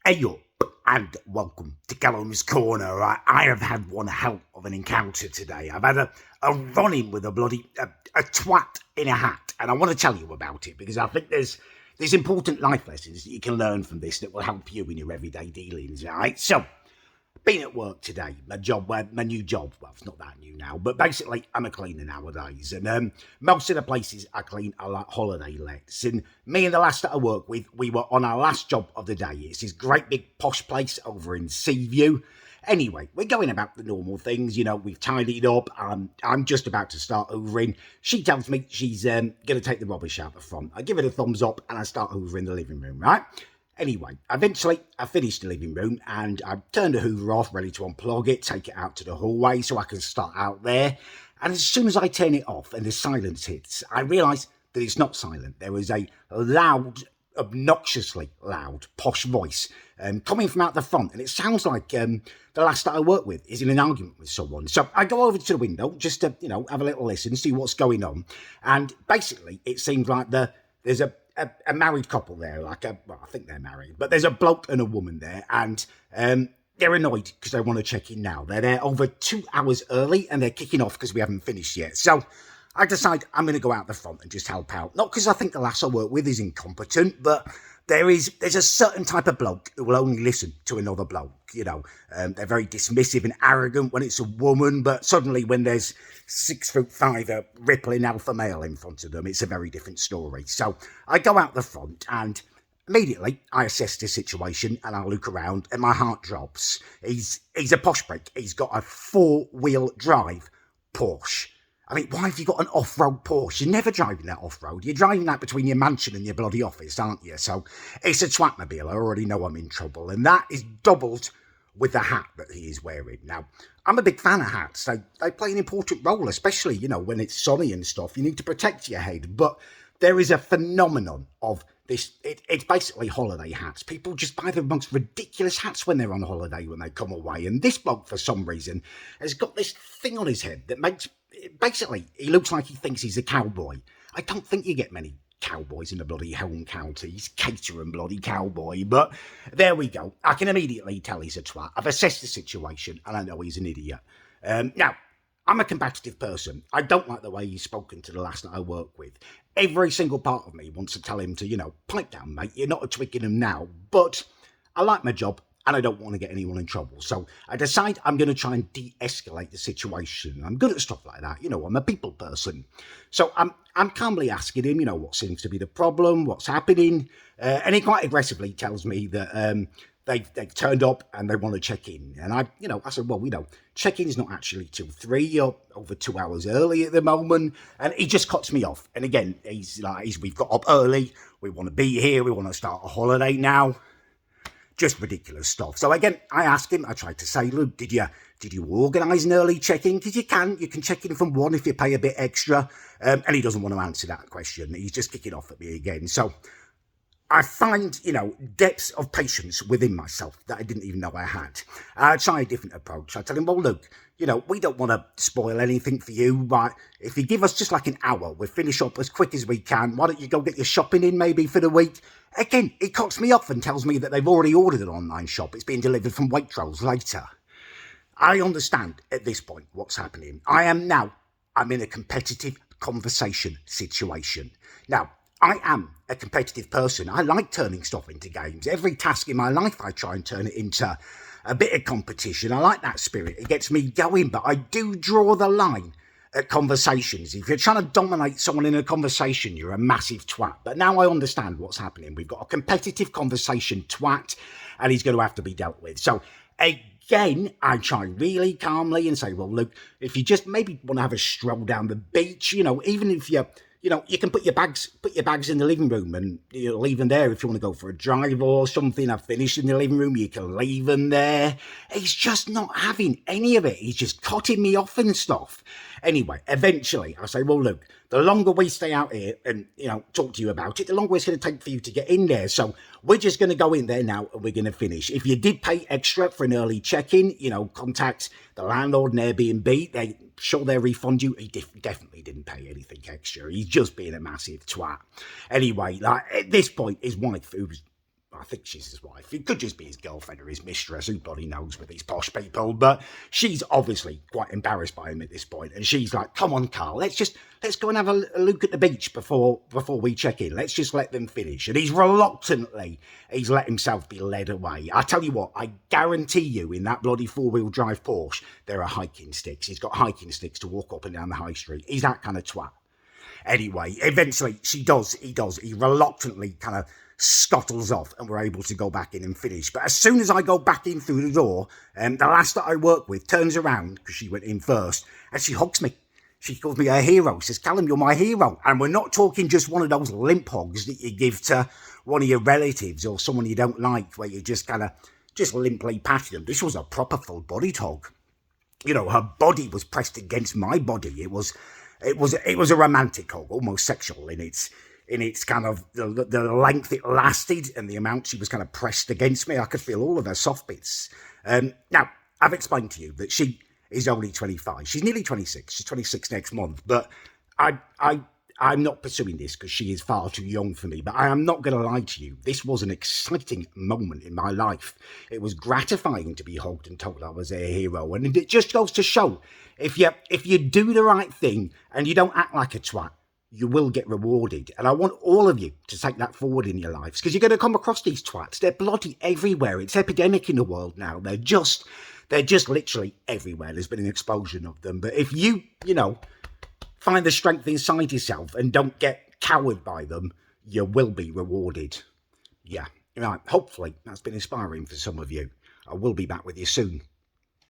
Hey up, and welcome to Callums Corner. I have had one hell of an encounter today. I've had a run-in with a twat in a hat, and I want to tell you about it because I think there's important life lessons that you can learn from this that will help you in your everyday dealings, right? So, been at work today, my new job, well, it's not that new now, but basically I'm a cleaner nowadays, and most of the places I clean are like holiday lets, and me and the lass that I work with, we were on our last job of the day. It's this great big posh place over in Seaview. Anyway, we're going about the normal things, we've tidied up, I'm just about to start hoovering. She tells me she's going to take the rubbish out the front. I give it a thumbs up and I start hoovering the living room, right? Anyway, eventually I finished the living room and I turned the hoover off, ready to unplug it, take it out to the hallway so I can start out there. And as soon as I turn it off and the silence hits, I realise that it's not silent. There was a loud, obnoxiously loud, posh voice coming from out the front. And it sounds like the lass that I work with is in an argument with someone. So I go over to the window just to, have a little listen, see what's going on. And basically it seems like there's a married couple there, I think they're married, but there's a bloke and a woman there, and they're annoyed because they want to check in now. They're there over 2 hours early, and they're kicking off because we haven't finished yet. So I decide I'm going to go out the front and just help out. Not because I think the lass I work with is incompetent, but there's a certain type of bloke who will only listen to another bloke. They're very dismissive and arrogant when it's a woman, but suddenly when there's 6'5" a rippling alpha male in front of them, it's a very different story. So I go out the front and immediately I assess the situation and I look around and my heart drops. He's a posh prick. He's got a 4-wheel drive Porsche. I mean, why have you got an off-road Porsche? You're never driving that off-road. You're driving that between your mansion and your bloody office, aren't you? So it's a twatmobile. I already know I'm in trouble. And that is doubled with the hat that he is wearing. Now, I'm a big fan of hats. They play an important role, especially, when it's sunny and stuff. You need to protect your head. But there is a phenomenon of this. It's basically holiday hats. People just buy the most ridiculous hats when they're on holiday, when they come away. And this bloke, for some reason, has got this thing on his head that makes... Basically, he looks like he thinks he's a cowboy. I don't think you get many cowboys in the bloody Helm County. He's Caterer and bloody cowboy. But there we go. I can immediately tell he's a twat. I've assessed the situation and I know he's an idiot. Now, I'm a competitive person. I don't like the way he's spoken to the lass that I work with. Every single part of me wants to tell him to, pipe down, mate. You're not a twicking him now. But I like my job. And I don't want to get anyone in trouble. So I decide I'm going to try and de-escalate the situation. I'm good at stuff like that. I'm a people person. So I'm calmly asking him, what seems to be the problem, what's happening. And he quite aggressively tells me that they've turned up and they want to check in. And I said, well, check-in is not actually till 3. You're over 2 hours early at the moment. And he just cuts me off. And again, he's like, we've got up early. We want to be here. We want to start a holiday now. Just ridiculous stuff. So again, I asked him, I tried to say, look, did you organise an early check-in? Because you can check in from 1 if you pay a bit extra. And he doesn't want to answer that question. He's just kicking off at me again. So I find, depths of patience within myself that I didn't even know I had. I try a different approach. I tell him, well, look, we don't want to spoil anything for you, but if you give us just like an hour, we'll finish up as quick as we can. Why don't you go get your shopping in maybe for the week? Again, he cuts me off and tells me that they've already ordered an online shop. It's being delivered from Waitrose later. I understand at this point what's happening. I'm in a competitive conversation situation. Now, I am a competitive person. I like turning stuff into games. Every task in my life, I try and turn it into a bit of competition. I like that spirit. It gets me going, but I do draw the line at conversations. If you're trying to dominate someone in a conversation, you're a massive twat. But now I understand what's happening. We've got a competitive conversation twat, and he's going to have to be dealt with. So again, I try really calmly and say, well, look, if you just maybe want to have a stroll down the beach, even if you're you can put your bags in the living room and leave them there if you want to go for a drive or something. I've finished in the living room. You can leave them there. He's just not having any of it. He's just cutting me off and stuff. Anyway, eventually I say, well, look, the longer we stay out here and, talk to you about it, the longer it's going to take for you to get in there. So we're just going to go in there now and we're going to finish. If you did pay extra for an early check-in, contact the landlord and Airbnb. They'll refund you. He definitely didn't pay anything extra. He's just being a massive twat. Anyway, at this point, his wife, who's I think she's his wife. It could just be his girlfriend or his mistress. Who bloody knows with these posh people? But she's obviously quite embarrassed by him at this point, and she's like, "Come on, Carl, let's go and have a look at the beach before we check in. Let's just let them finish." And he's let himself be led away. I tell you what, I guarantee you, in that bloody 4-wheel drive Porsche, there are hiking sticks. He's got hiking sticks to walk up and down the high street. He's that kind of twat. Anyway, eventually he reluctantly kind of scuttles off, and we're able to go back in and finish. But as soon as I go back in through the door, the lass that I work with turns around, because she went in first, and she hugs me. She calls me her hero. Says, "Callum, you're my hero." And we're not talking just one of those limp hugs that you give to one of your relatives or someone you don't like, where you just kind of just limply pat them. This was a proper full-bodied hug. You know, her body was pressed against my body. It was a romantic hug, almost sexual in its kind of the length it lasted and the amount she was kind of pressed against me. I could feel all of her soft bits. Now, I've explained to you that she is only 25. She's nearly 26. She's 26 next month. But I'm not pursuing this because she is far too young for me. But I am not going to lie to you. This was an exciting moment in my life. It was gratifying to be hugged and told I was a hero. And it just goes to show, if you do the right thing and you don't act like a twat, you will get rewarded. And I want all of you to take that forward in your lives, because you're going to come across these twats. They're bloody everywhere. It's epidemic in the world now. They're just literally everywhere. There's been an explosion of them. But if you find the strength inside yourself and don't get cowered by them, you will be rewarded. Yeah, right. Hopefully that's been inspiring for some of you. I will be back with you soon.